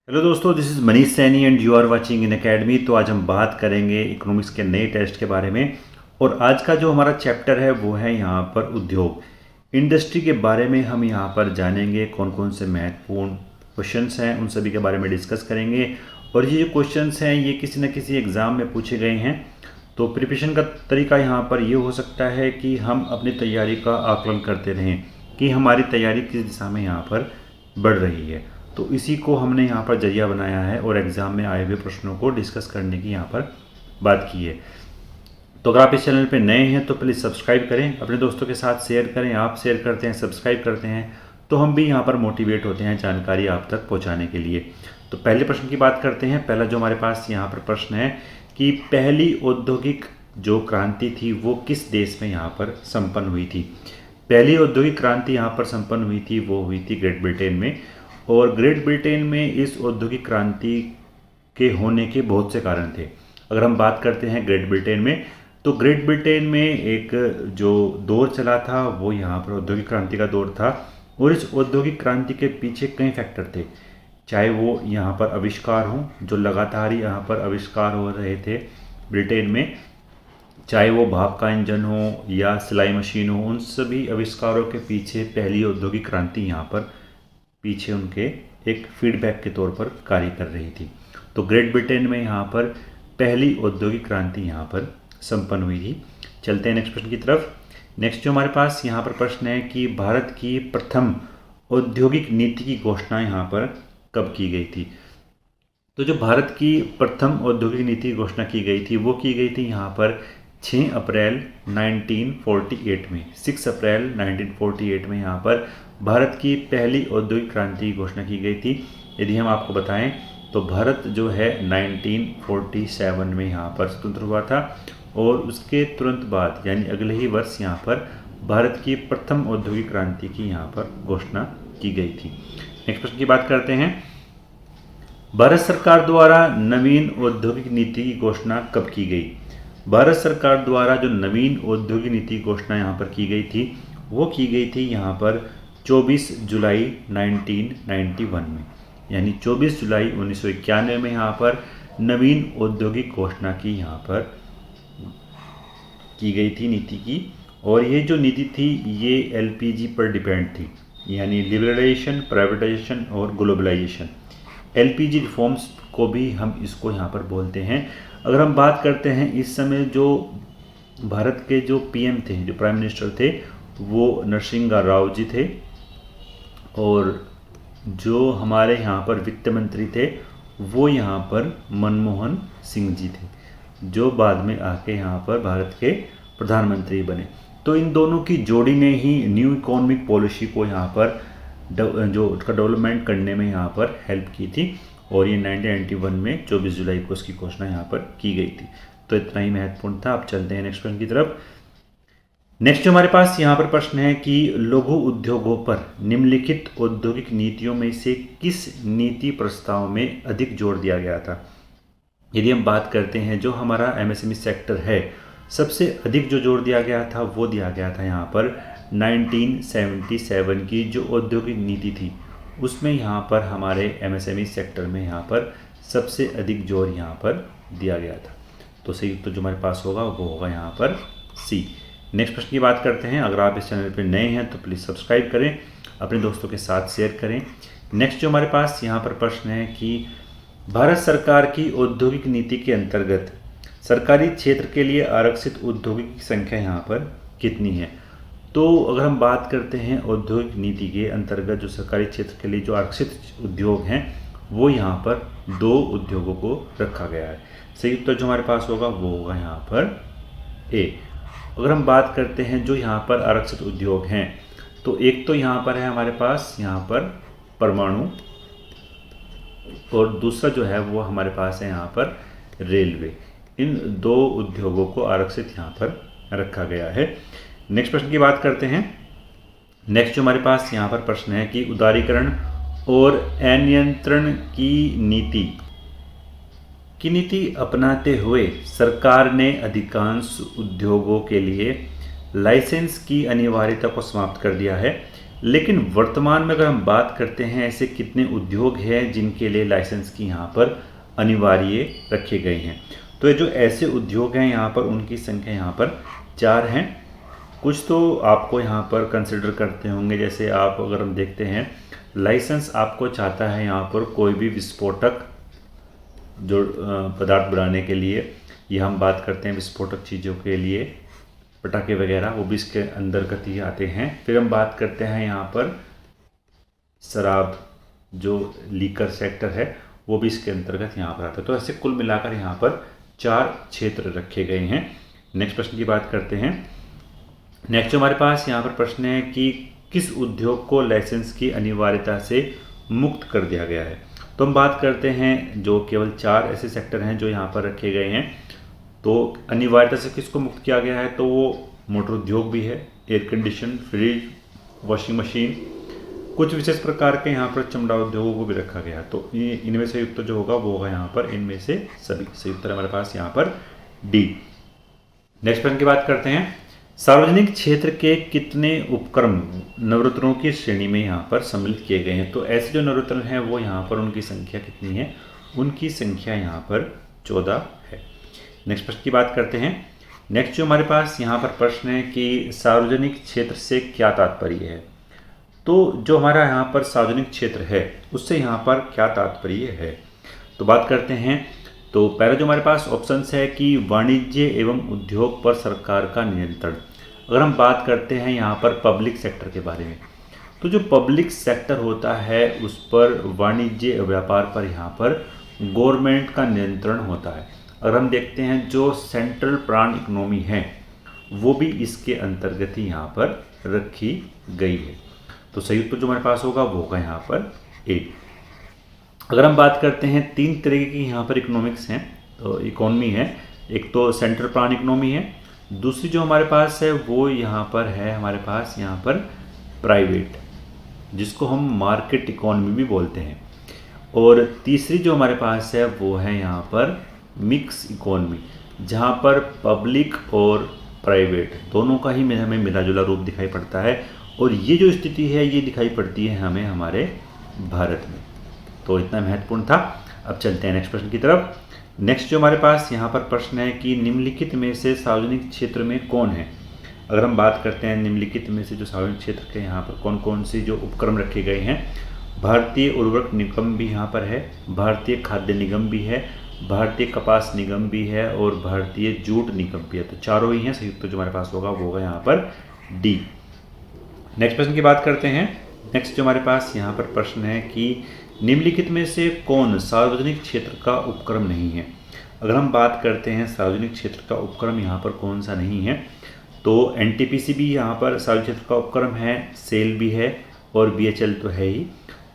Hello दोस्तों, this is Manish Saini and you are watching Unacademy. तो आज हम बात करेंगे इकोनॉमिक्स के नए टेस्ट के बारे में। और आज का जो हमारा चैप्टर है वो है यहाँ पर उद्योग इंडस्ट्री के बारे में। हम यहाँ पर जानेंगे कौन कौन से महत्वपूर्ण क्वेश्चंस हैं, उन सभी के बारे में डिस्कस करेंगे। और ये जो क्वेश्चंस हैं ये किसी न किसी एग्ज़ाम में पूछे गए हैं। तो प्रिपरेशन का तरीका यहाँ पर ये हो सकता है कि हम अपनी तैयारी का आकलन करते रहें कि हमारी तैयारी किस दिशा में यहाँ पर बढ़ रही है। तो इसी को हमने यहाँ पर जरिया बनाया है और एग्ज़ाम में आए हुए प्रश्नों को डिस्कस करने की यहाँ पर बात की है। तो अगर आप इस चैनल पे नए हैं तो प्लीज़ सब्सक्राइब करें, अपने दोस्तों के साथ शेयर करें। आप शेयर करते हैं, सब्सक्राइब करते हैं तो हम भी यहाँ पर मोटिवेट होते हैं जानकारी आप तक पहुँचाने के लिए। तो पहले प्रश्न की बात करते हैं। पहला जो हमारे पास यहाँ पर प्रश्न है कि पहली औद्योगिक जो क्रांति थी वो किस देश में यहाँ पर संपन्न हुई थी। पहली औद्योगिक क्रांति यहाँ पर संपन्न हुई थी, वो हुई थी ग्रेट ब्रिटेन में। और ग्रेट ब्रिटेन में इस औद्योगिक क्रांति के होने के बहुत से कारण थे। अगर हम बात करते हैं ग्रेट ब्रिटेन में, तो ग्रेट ब्रिटेन में एक जो दौर चला था वो यहाँ पर औद्योगिक क्रांति का दौर था। और इस औद्योगिक क्रांति के पीछे कई फैक्टर थे, चाहे वो यहाँ पर आविष्कार हों, जो लगातार ही यहाँ पर आविष्कार हो रहे थे ब्रिटेन में, चाहे वो भाप का इंजन हो या सिलाई मशीन हो, उन सभी आविष्कारों के पीछे पहली औद्योगिक क्रांति यहाँ पर पीछे उनके एक फीडबैक के तौर पर कार्य कर रही थी। तो ग्रेट ब्रिटेन में यहाँ पर पहली औद्योगिक क्रांति यहाँ पर संपन्न हुई थी। चलते हैं नेक्स्ट प्रश्न की तरफ। नेक्स्ट जो हमारे पास यहाँ पर प्रश्न है कि भारत की प्रथम औद्योगिक नीति की घोषणा यहाँ पर कब की गई थी। तो जो भारत की प्रथम औद्योगिक नीति की घोषणा की गई थी वो की गई थी यहाँ पर 6 अप्रैल 1948 में। 6 अप्रैल 1948 में यहाँ पर भारत की पहली औद्योगिक क्रांति की घोषणा की गई थी। यदि हम आपको बताएं तो भारत जो है 1947 में यहाँ पर स्वतंत्र हुआ था और उसके तुरंत बाद यानी अगले ही वर्ष यहाँ पर भारत की प्रथम औद्योगिक क्रांति की यहाँ पर घोषणा की गई थी। नेक्स्ट प्रश्न की बात करते हैं। भारत सरकार द्वारा नवीन औद्योगिक नीति की घोषणा कब की गई। भारत सरकार द्वारा जो नवीन औद्योगिक नीति की घोषणा यहाँ पर की गई थी वो की गई थी यहाँ पर 24 जुलाई 1991 में, यानी 24 जुलाई 1991 में यहाँ पर नवीन औद्योगिक घोषणा की यहाँ पर की गई थी नीति की। और ये जो नीति थी ये एलपीजी पर डिपेंड थी, यानी लिबरलाइजेशन, प्राइवेटाइजेशन और ग्लोबलाइजेशन। एलपीजी रिफॉर्म्स को भी हम इसको यहाँ पर बोलते हैं। अगर हम बात करते हैं इस समय जो भारत के जो पीएम थे, जो प्राइम मिनिस्टर थे, वो नरसिंह राव जी थे। और जो हमारे यहाँ पर वित्त मंत्री थे वो यहाँ पर मनमोहन सिंह जी थे, जो बाद में आके यहाँ पर भारत के प्रधानमंत्री बने। तो इन दोनों की जोड़ी ने ही न्यू इकोनॉमिक पॉलिसी को यहाँ पर जो उसका डेवलपमेंट करने में यहाँ पर हेल्प की थी। और ये 1991 में 24 जुलाई को उसकी घोषणा यहाँ पर की गई थी। तो इतना ही महत्वपूर्ण था। अब चलते हैं नेक्स्ट प्रश्न की तरफ। नेक्स्ट जो हमारे पास यहाँ पर प्रश्न है कि लघु उद्योगों पर निम्नलिखित औद्योगिक नीतियों में से किस नीति प्रस्ताव में अधिक जोर दिया गया था। यदि हम बात करते हैं जो हमारा एमएसएमई सेक्टर है, सबसे अधिक जो जोर दिया गया था वो दिया गया था यहाँ पर 1977 की जो औद्योगिक नीति थी, उसमें यहाँ पर हमारे एमएसएमई सेक्टर में यहाँ पर सबसे अधिक जोर यहाँ पर दिया गया था। तो सही उत्तर जो हमारे पास होगा वो होगा यहाँ पर सी। नेक्स्ट प्रश्न की बात करते हैं। अगर आप इस चैनल पर नए हैं तो प्लीज़ सब्सक्राइब करें, अपने दोस्तों के साथ शेयर करें। नेक्स्ट जो हमारे पास यहाँ पर प्रश्न है कि भारत सरकार की औद्योगिक नीति के अंतर्गत सरकारी क्षेत्र के लिए आरक्षित उद्योगिक की संख्या यहाँ पर कितनी है। तो अगर हम बात करते हैं औद्योगिक नीति के अंतर्गत जो सरकारी क्षेत्र के लिए जो आरक्षित उद्योग हैं वो यहाँ पर 2 उद्योगों को रखा गया है। सही उत्तर जो हमारे पास होगा वो होगा यहाँ पर ए। अगर हम बात करते हैं जो यहाँ पर आरक्षित उद्योग हैं, तो एक तो यहाँ पर है हमारे पास यहाँ पर परमाणु, और दूसरा जो है वो हमारे पास है यहाँ पर रेलवे। इन 2 उद्योगों को आरक्षित यहाँ पर रखा गया है। नेक्स्ट प्रश्न की बात करते हैं। नेक्स्ट जो हमारे पास यहाँ पर प्रश्न है कि उदारीकरण और अनियंत्रण की नीति अपनाते हुए सरकार ने अधिकांश उद्योगों के लिए लाइसेंस की अनिवार्यता को समाप्त कर दिया है। लेकिन वर्तमान में अगर हम बात करते हैं ऐसे कितने उद्योग हैं जिनके लिए लाइसेंस की यहाँ पर अनिवार्य रखे गए हैं, तो ये जो ऐसे उद्योग हैं यहाँ पर उनकी संख्या यहाँ पर 4 हैं। कुछ तो आपको यहाँ पर कंसिडर करते होंगे, जैसे आप अगर हम देखते हैं लाइसेंस आपको चाहता है यहाँ पर कोई भी विस्फोटक जो पदार्थ बनाने के लिए, या हम बात करते हैं विस्फोटक चीज़ों के लिए पटाखे वगैरह, वो भी इसके अंतर्गत ही आते हैं। फिर हम बात करते हैं यहाँ पर शराब जो लीकर सेक्टर है वो भी इसके अंतर्गत यहाँ पर आता है। तो ऐसे कुल मिलाकर यहाँ पर 4 क्षेत्र रखे गए हैं। नेक्स्ट प्रश्न की बात करते हैं। नेक्स्ट हमारे पास यहाँ पर प्रश्न है कि किस उद्योग को लाइसेंस की अनिवार्यता से मुक्त कर दिया गया है। तो हम बात करते हैं जो केवल 4 ऐसे सेक्टर हैं जो यहाँ पर रखे गए हैं। तो अनिवार्यता से किसको मुक्त किया गया है, तो वो मोटर उद्योग भी है, air condition, fridge, washing machine, कुछ विशेष प्रकार के यहाँ पर चमड़ा उद्योगों को भी रखा गया है। तो इनमें से युक्त जो होगा वो होगा यहाँ पर इनमें से सभी। सही उत्तर हमारे पास यहाँ पर डी। नेक्स्ट प्रश्न की बात करते हैं। सार्वजनिक क्षेत्र के कितने उपक्रम नवरत्नों की श्रेणी में यहाँ पर सम्मिलित किए गए हैं। तो ऐसे जो नवरत्न हैं वो यहाँ पर उनकी संख्या कितनी है, उनकी संख्या यहाँ पर 14 है। नेक्स्ट प्रश्न की बात करते हैं। नेक्स्ट जो हमारे पास यहाँ पर प्रश्न है कि सार्वजनिक क्षेत्र से क्या तात्पर्य है। तो जो हमारा यहाँ पर सार्वजनिक क्षेत्र है उससे यहाँ पर क्या तात्पर्य है, तो बात करते हैं। तो पहला जो हमारे पास ऑप्शन है कि वाणिज्य एवं उद्योग पर सरकार का नियंत्रण। अगर हम बात करते हैं यहाँ पर पब्लिक सेक्टर के बारे में, तो जो पब्लिक सेक्टर होता है उस पर वाणिज्य व्यापार पर यहाँ पर गवर्नमेंट का नियंत्रण होता है। अगर हम देखते हैं जो सेंट्रल प्लान इकोनॉमी है वो भी इसके अंतर्गत ही यहाँ पर रखी गई है। तो सही उत्तर जो हमारे पास होगा वो होगा यहाँ पर ए। अगर हम बात करते हैं 3 तरह की यहाँ पर इकोनॉमिक्स हैं, तो इकोनॉमी है, एक तो सेंट्रल प्लान इकोनॉमी है, दूसरी जो हमारे पास है वो यहाँ पर है हमारे पास यहाँ पर प्राइवेट, जिसको हम मार्केट इकोनॉमी भी बोलते हैं, और तीसरी जो हमारे पास है वो है यहाँ पर मिक्स इकोनॉमी, जहाँ पर पब्लिक और प्राइवेट दोनों का ही हमें मिला जुला रूप दिखाई पड़ता है। और ये जो स्थिति है ये दिखाई पड़ती है हमें हमारे भारत में। तो इतना महत्वपूर्ण था। अब चलते हैं नेक्स्ट प्रश्न की तरफ। नेक्स्ट जो हमारे पास यहाँ पर प्रश्न है कि निम्नलिखित में से सार्वजनिक क्षेत्र में कौन है। अगर हम बात करते हैं निम्नलिखित में से जो सार्वजनिक क्षेत्र के यहाँ पर कौन कौन सी जो उपक्रम रखे गए हैं, भारतीय उर्वरक निगम भी यहाँ पर है, भारतीय खाद्य निगम भी है, भारतीय कपास निगम भी है और भारतीय जूट निगम भी है। तो चारों ही हैं। सही उत्तर जो हमारे पास होगा वो होगा यहाँ पर डी। नेक्स्ट प्रश्न की बात करते हैं। नेक्स्ट जो हमारे पास यहाँ पर प्रश्न है कि निम्नलिखित में से कौन सार्वजनिक क्षेत्र का उपक्रम नहीं है। अगर हम बात करते हैं सार्वजनिक क्षेत्र का उपक्रम यहाँ पर कौन सा नहीं है, तो एनटीपीसी भी यहाँ पर सार्वजनिक क्षेत्र का उपक्रम है, सेल भी है और बीएचएल तो है ही।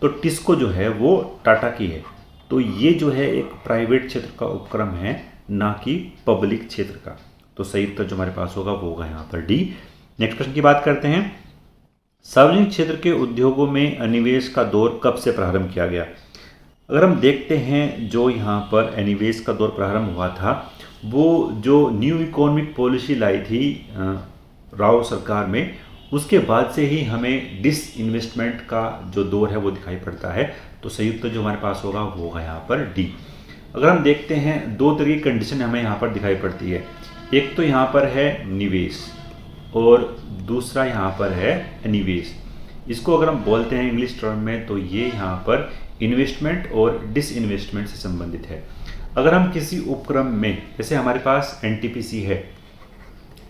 तो टिस्को जो है वो टाटा की है। तो ये जो है एक प्राइवेट क्षेत्र का उपक्रम है, ना कि पब्लिक क्षेत्र का। तो सही उत्तर जो हमारे पास होगा वो होगा यहाँ पर डी। नेक्स्ट प्रश्न की बात करते हैं। सार्वजनिक क्षेत्र के उद्योगों में निवेश का दौर कब से प्रारंभ किया गया। अगर हम देखते हैं जो यहाँ पर निवेश का दौर प्रारंभ हुआ था वो जो न्यू इकोनॉमिक पॉलिसी लाई थी राव सरकार में, उसके बाद से ही हमें डिसइन्वेस्टमेंट का जो दौर है वो दिखाई पड़ता है। तो सही उत्तर जो हमारे पास होगा वो होगा यहाँ पर डी। अगर हम देखते हैं 2 तरह की कंडीशन हमें यहाँ पर दिखाई पड़ती है, एक तो यहाँ पर है निवेश और दूसरा यहाँ पर है निवेश। इसको अगर हम बोलते हैं इंग्लिश टर्म में तो ये यहाँ पर इन्वेस्टमेंट और डिसइन्वेस्टमेंट से संबंधित है। अगर हम किसी उपक्रम में, जैसे हमारे पास एनटीपीसी है,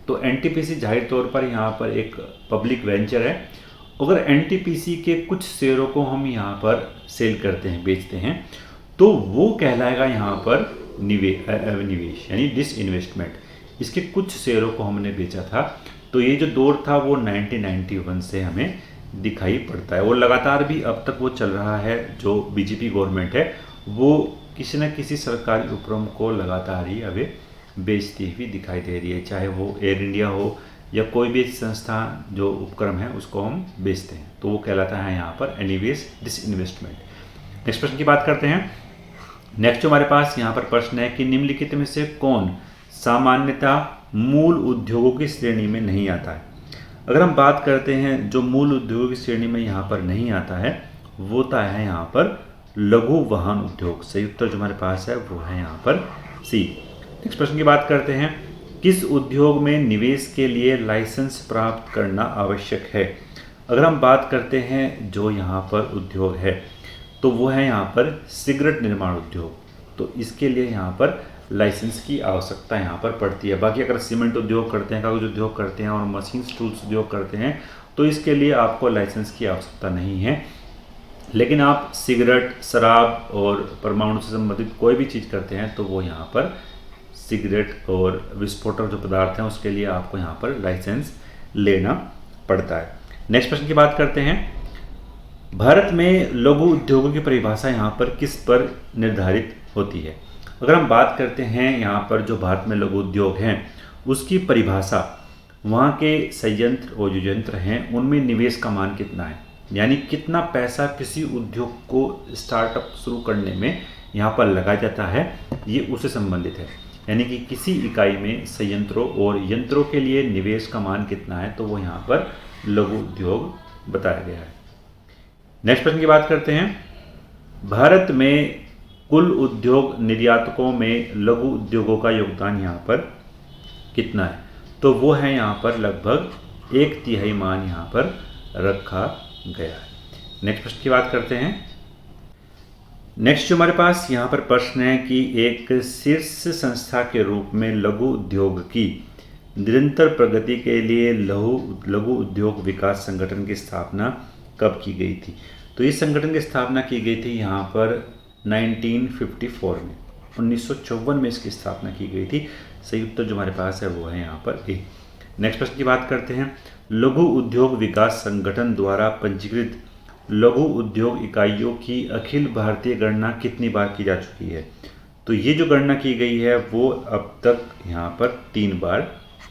तो एनटीपीसी जाहिर तौर पर यहाँ पर एक पब्लिक वेंचर है। अगर एनटीपीसी के कुछ शेयरों को हम यहाँ पर सेल करते हैं, बेचते हैं, तो वो कहलाएगा यहाँ पर निवेश यानी डिसइन्वेस्टमेंट। इसके कुछ शेयरों को हमने बेचा था। तो ये जो दौर था वो 1991 से हमें दिखाई पड़ता है और लगातार भी अब तक वो चल रहा है। जो बीजेपी गवर्नमेंट है वो किसी न किसी सरकारी उपक्रम को लगातार ही अभी बेचती हुई दिखाई दे रही है, चाहे वो एयर इंडिया हो या कोई भी संस्था जो उपक्रम है उसको हम बेचते हैं। तो वो कहलाता है यहाँ पर निवेश डिसइन्वेस्टमेंट। नेक्स्ट प्रश्न की बात करते हैं। नेक्स्ट जो हमारे पास यहाँ पर प्रश्न है कि निम्नलिखित में से कौन सामान्यतः मूल उद्योगों की श्रेणी में नहीं आता है। अगर हम बात करते हैं जो मूल उद्योगों की श्रेणी में यहाँ पर नहीं आता है, वो होता है यहाँ पर लघु वाहन उद्योग। सही उत्तर जो हमारे पास है वो है यहाँ पर सी। नेक्स्ट प्रश्न की बात करते हैं, किस उद्योग में निवेश के लिए लाइसेंस प्राप्त करना आवश्यक है। अगर हम बात करते हैं जो यहाँ पर उद्योग है तो वो है यहाँ पर सिगरेट निर्माण उद्योग, तो इसके लिए यहाँ पर लाइसेंस की आवश्यकता यहाँ पर पड़ती है। बाकी अगर सीमेंट उद्योग करते हैं, कागज उद्योग करते हैं और मशीन टूल्स उद्योग करते हैं तो इसके लिए आपको लाइसेंस की आवश्यकता नहीं है। लेकिन आप सिगरेट, शराब और परमाणु से संबंधित कोई भी चीज़ करते हैं तो वो यहाँ पर सिगरेट और विस्फोटक जो पदार्थ हैं उसके लिए आपको यहाँ पर लाइसेंस लेना पड़ता है। नेक्स्ट प्रश्न की बात करते हैं, भारत में लघु उद्योगों की परिभाषा यहाँ पर किस पर निर्धारित होती है। अगर हम बात करते हैं यहाँ पर जो भारत में लघु उद्योग हैं उसकी परिभाषा वहाँ के संयंत्र और जो यंत्र हैं उनमें निवेश का मान कितना है, यानी कितना पैसा किसी उद्योग को स्टार्टअप शुरू करने में यहाँ पर लगाया जाता है, ये उससे संबंधित है। यानी कि किसी इकाई में संयंत्रों और यंत्रों के लिए निवेश का मान कितना है, तो वो यहाँ पर लघु उद्योग बताया गया है। नेक्स्ट प्रश्न की बात करते हैं, भारत में कुल उद्योग निर्यातकों में लघु उद्योगों का योगदान यहाँ पर कितना है, तो वो है यहाँ पर लगभग 1/3 मान यहाँ पर रखा गया है। नेक्स्ट प्रश्न की बात करते हैं, नेक्स्ट जो हमारे पास यहाँ पर प्रश्न है कि एक शीर्ष संस्था के रूप में लघु उद्योग की निरंतर प्रगति के लिए लघु उद्योग विकास संगठन की स्थापना कब की गई थी। तो इस संगठन की स्थापना की गई थी यहाँ पर 1954 में, 1954 में इसकी स्थापना की गई थी। सही उत्तर जो हमारे पास है वो है यहाँ पर ए। नेक्स्ट प्रश्न की बात करते हैं, लघु उद्योग विकास संगठन द्वारा पंजीकृत लघु उद्योग इकाइयों की अखिल भारतीय गणना कितनी बार की जा चुकी है। तो ये जो गणना की गई है वो अब तक यहाँ पर 3 बार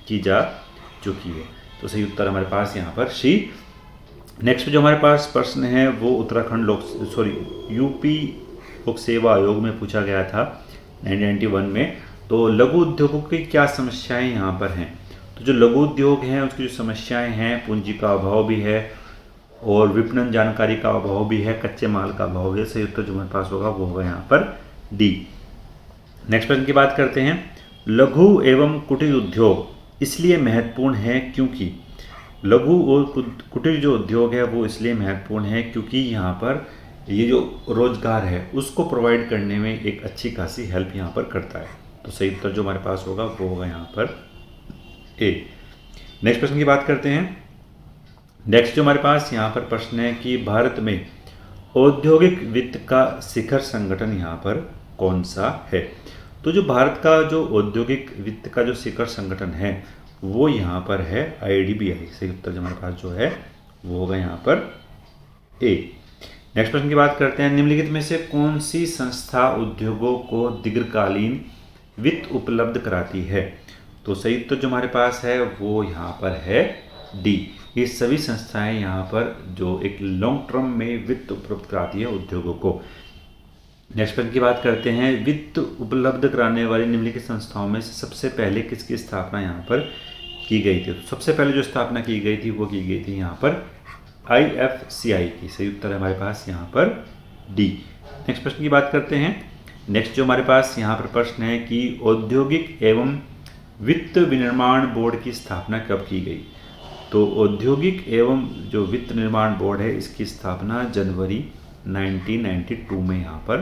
की जा चुकी है। तो सही उत्तर हमारे पास यहाँ पर सी। नेक्स्ट जो हमारे पास प्रश्न है वो उत्तराखंड यूपी लोक सेवा आयोग में पूछा गया था 1991 में। तो लघु उद्योगों की क्या समस्याएं यहाँ पर हैं। तो जो लघु उद्योग हैं उसकी जो समस्याएं हैं, पूंजी का अभाव भी है और विपणन जानकारी का अभाव भी है, कच्चे माल का अभाव है। सही उत्तर जो हमारे पास होगा वो होगा यहाँ पर डी। नेक्स्ट प्रश्न की बात करते हैं, लघु एवं कुटीर उद्योग इसलिए महत्वपूर्ण है क्योंकि लघु और कुटीर जो उद्योग है वो इसलिए महत्वपूर्ण है क्योंकि यहाँ पर ये जो रोजगार है उसको प्रोवाइड करने में एक अच्छी खासी हेल्प यहाँ पर करता है। तो सही उत्तर जो हमारे पास होगा वो होगा यहाँ पर ए। नेक्स्ट प्रश्न की बात करते हैं, नेक्स्ट जो हमारे पास यहाँ पर प्रश्न है कि भारत में औद्योगिक वित्त का शिखर संगठन यहाँ पर कौन सा है। तो जो भारत का जो औद्योगिक वित्त का जो शिखर संगठन है वो यहाँ पर है IDBI। सही उत्तर जो हमारे पास जो है वो होगा यहाँ पर ए। नेक्स्ट प्रश्न की बात करते हैं, निम्नलिखित में से कौन सी संस्था उद्योगों को दीर्घकालीन वित्त उपलब्ध कराती है। तो सही उत्तर जो हमारे पास है वो यहाँ पर है डी। ये सभी संस्थाएं यहाँ पर जो एक लॉन्ग टर्म में वित्त उपलब्ध कराती है उद्योगों को। नेक्स्ट प्रश्न की बात करते हैं, वित्त उपलब्ध कराने वाली निम्नलिखित संस्थाओं में से सबसे पहले किसकी स्थापना यहाँ पर की गई थी। तो सबसे पहले जो स्थापना की गई थी वो की गई थी यहाँ पर IFCI की। सही उत्तर है हमारे पास यहाँ पर डी। नेक्स्ट प्रश्न की बात करते हैं, नेक्स्ट जो हमारे पास यहाँ पर प्रश्न है कि औद्योगिक एवं वित्त विनिर्माण बोर्ड की स्थापना कब की गई। तो औद्योगिक एवं जो वित्त निर्माण बोर्ड है इसकी स्थापना जनवरी 1992 में यहाँ पर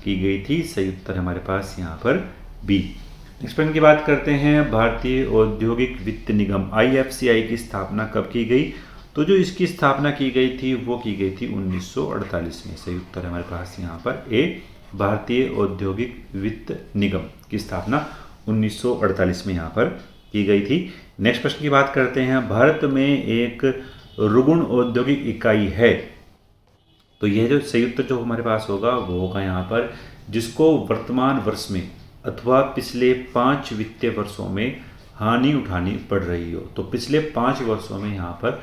की गई थी। सही उत्तर हमारे पास यहाँ पर बी। नेक्स्ट प्रश्न की बात करते हैं, भारतीय औद्योगिक वित्त निगम IFCI की स्थापना कब की गई। तो जो इसकी स्थापना की गई थी वो की गई थी 1948 में। सही उत्तर हमारे पास यहाँ पर ए, भारतीय औद्योगिक वित्त निगम की स्थापना 1948 में यहाँ पर की गई थी। नेक्स्ट प्रश्न की बात करते हैं, भारत में एक रुग्ण औद्योगिक इकाई है। तो यह जो सही उत्तर जो हमारे पास होगा वो होगा यहाँ पर जिसको वर्तमान वर्ष में अथवा पिछले 5 वित्तीय वर्षों में हानि उठानी पड़ रही हो। तो पिछले 5 वर्षों में यहाँ पर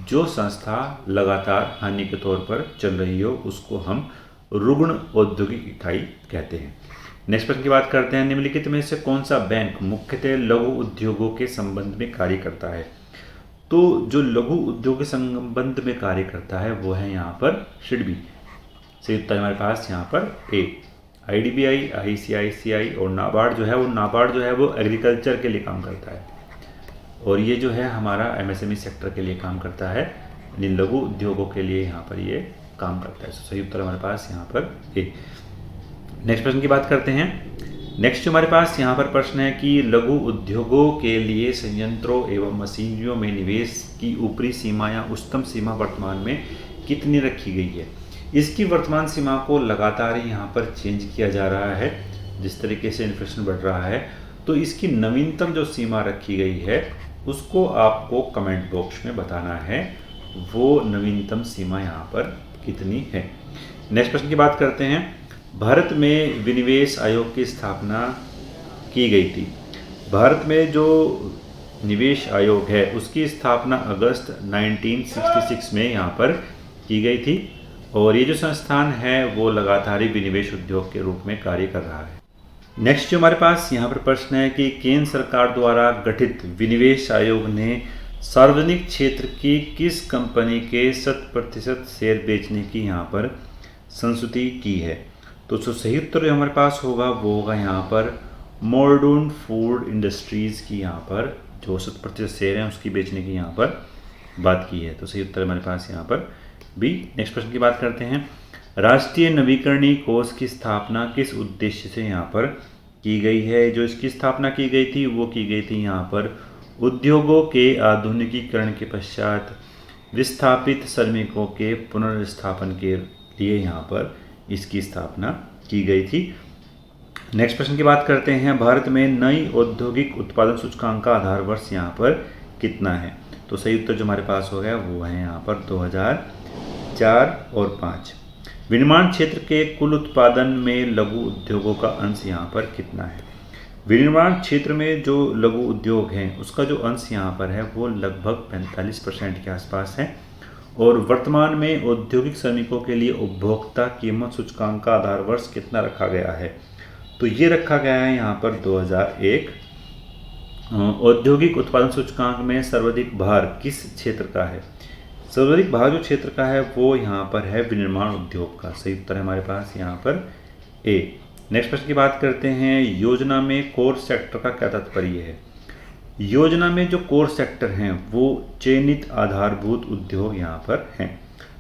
जो संस्था लगातार हानि के तौर पर चल रही हो उसको हम रुग्ण औद्योगिक इकाई कहते हैं। नेक्स्ट प्रश्न की बात करते हैं, निम्नलिखित में से कौन सा बैंक मुख्यतः लघु उद्योगों के संबंध में कार्य करता है। तो जो लघु उद्योग के संबंध में कार्य करता है वो है यहाँ पर सिडबी। सही उत्तर हमारे पास यहाँ पर ए। IDBI, ICICI और नाबार्ड जो है वो एग्रीकल्चर के लिए काम करता है, और ये जो है हमारा MSME सेक्टर के लिए काम करता है, यानी लघु उद्योगों के लिए यहाँ पर ये काम करता है। सही उत्तर हमारे पास यहाँ पर ए। नेक्स्ट प्रश्न की बात करते हैं। नेक्स्ट जो हमारे पास यहाँ पर प्रश्न है कि लघु उद्योगों के लिए संयंत्रों एवं मशीनरियों में निवेश की ऊपरी सीमा या उच्चतम सीमा वर्तमान में कितनी रखी गई है। इसकी वर्तमान सीमा को लगातार यहाँ पर चेंज किया जा रहा है, जिस तरीके से इन्फ्लेशन बढ़ रहा है। तो इसकी नवीनतम जो सीमा रखी गई है उसको आपको कमेंट बॉक्स में बताना है, वो नवीनतम सीमा यहाँ पर कितनी है। नेक्स्ट प्रश्न की बात करते हैं। भारत में विनिवेश आयोग की स्थापना की गई थी। भारत में जो निवेश आयोग है उसकी स्थापना अगस्त 1966 में यहाँ पर की गई थी, और ये जो संस्थान है वो लगातार ही विनिवेश उद्योग के रूप में कार्य कर रहा है। नेक्स्ट जो हमारे पास यहाँ पर प्रश्न है कि केंद्र सरकार द्वारा गठित विनिवेश आयोग ने सार्वजनिक क्षेत्र की किस कंपनी के 100% शेयर बेचने की यहाँ पर संस्तुति की है। तो जो सही उत्तर जो हमारे पास होगा वो होगा यहाँ पर मॉडर्न फूड इंडस्ट्रीज़ की यहाँ पर जो 100% शेयर हैं उसकी बेचने की यहाँ पर बात की है। तो सही उत्तर हमारे पास यहाँ पर बी। नेक्स्ट प्रश्न की बात करते हैं। राष्ट्रीय नवीकरणीय कोष की स्थापना किस उद्देश्य से यहाँ पर की गई है। जो इसकी स्थापना की गई थी वो की गई थी यहाँ पर उद्योगों के आधुनिकीकरण के पश्चात विस्थापित श्रमिकों के पुनर्स्थापन के लिए यहाँ पर इसकी स्थापना की गई थी। नेक्स्ट प्रश्न की बात करते हैं। भारत में नई औद्योगिक उत्पादन सूचकांक का आधार वर्ष यहाँ पर कितना है। तो सही उत्तर जो हमारे पास हो गया वो है यहाँ पर 2004 और 5। विनिर्माण क्षेत्र के कुल उत्पादन में लघु उद्योगों का अंश यहाँ पर कितना है। विनिर्माण क्षेत्र में जो लघु उद्योग हैं उसका जो अंश यहाँ पर है वो लगभग 45% के आसपास है, और वर्तमान में औद्योगिक श्रमिकों के लिए उपभोक्ता कीमत सूचकांक का आधार वर्ष कितना रखा गया है। तो ये रखा गया है यहाँ पर 2001। औद्योगिक उत्पादन सूचकांक में सर्वाधिक भार किस क्षेत्र का है। सर्वाधिक भार जो क्षेत्र का है वो यहाँ पर है विनिर्माण उद्योग का। सही उत्तर है हमारे पास यहाँ पर ए। नेक्स्ट प्रश्न की बात करते हैं। योजना में कोर सेक्टर का क्या तात्पर्य है। योजना में जो कोर सेक्टर हैं वो चयनित आधारभूत उद्योग यहाँ पर हैं।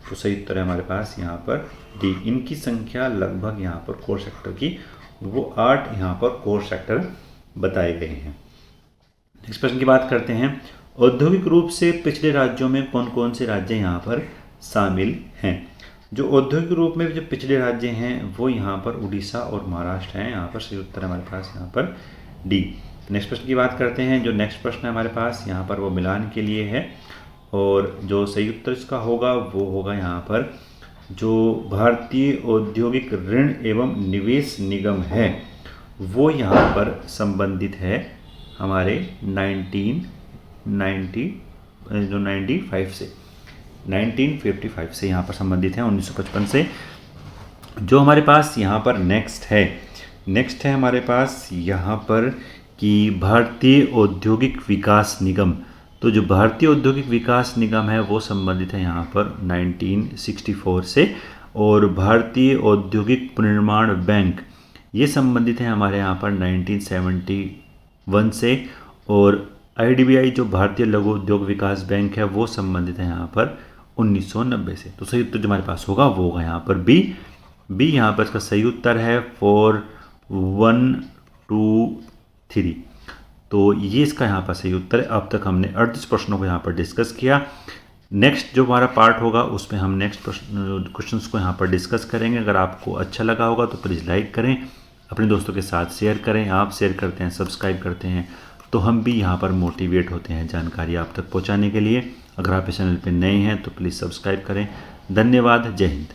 तो सही उत्तर है हमारे पास यहाँ पर डी। इनकी संख्या लगभग यहाँ पर कोर सेक्टर की वो 8 यहाँ पर कोर सेक्टर बताए गए हैं। नेक्स्ट प्रश्न की बात करते हैं। औद्योगिक रूप से पिछड़े राज्यों में कौन कौन से राज्य यहाँ पर शामिल हैं। जो औद्योगिक रूप में जो पिछड़े राज्य हैं वो यहाँ पर उड़ीसा और महाराष्ट्र हैं। यहाँ पर सही उत्तर हमारे पास यहाँ पर डी। नेक्स्ट प्रश्न की बात करते हैं। जो नेक्स्ट प्रश्न है हमारे पास यहाँ पर वो मिलान के लिए है, और जो सही उत्तर इसका होगा वो होगा यहाँ पर जो भारतीय औद्योगिक ऋण एवं निवेश निगम है वो यहाँ पर संबंधित है हमारे 1955 से यहाँ पर संबंधित है, 1955 से। जो हमारे पास यहाँ पर नेक्स्ट है हमारे पास यहाँ पर कि भारतीय औद्योगिक विकास निगम। तो जो भारतीय औद्योगिक विकास निगम है वो संबंधित है यहाँ पर 1964 से, और भारतीय औद्योगिक पुनर्निर्माण बैंक ये संबंधित है हमारे यहाँ पर 1971 से, और IDBI जो भारतीय लघु उद्योग विकास बैंक है वो संबंधित है यहाँ पर 1990 से। तो सही उत्तर जो हमारे पास होगा वो होगा यहाँ पर बी। यहाँ पर इसका सही उत्तर है 4, 1, 2, 3। तो ये इसका यहाँ पर सही उत्तर है। अब तक हमने 38 प्रश्नों को यहाँ पर डिस्कस किया। नेक्स्ट जो हमारा पार्ट होगा उसमें हम नेक्स्ट क्वेश्चंस को यहाँ पर डिस्कस करेंगे। अगर आपको अच्छा लगा होगा तो प्लीज़ लाइक करें, अपने दोस्तों के साथ शेयर करें। आप शेयर करते हैं, सब्सक्राइब करते हैं तो हम भी यहाँ पर मोटिवेट होते हैं जानकारी आप तक पहुँचाने के लिए। अगर आप इस चैनल पर नए हैं तो प्लीज़ सब्सक्राइब करें। धन्यवाद। जय हिंद।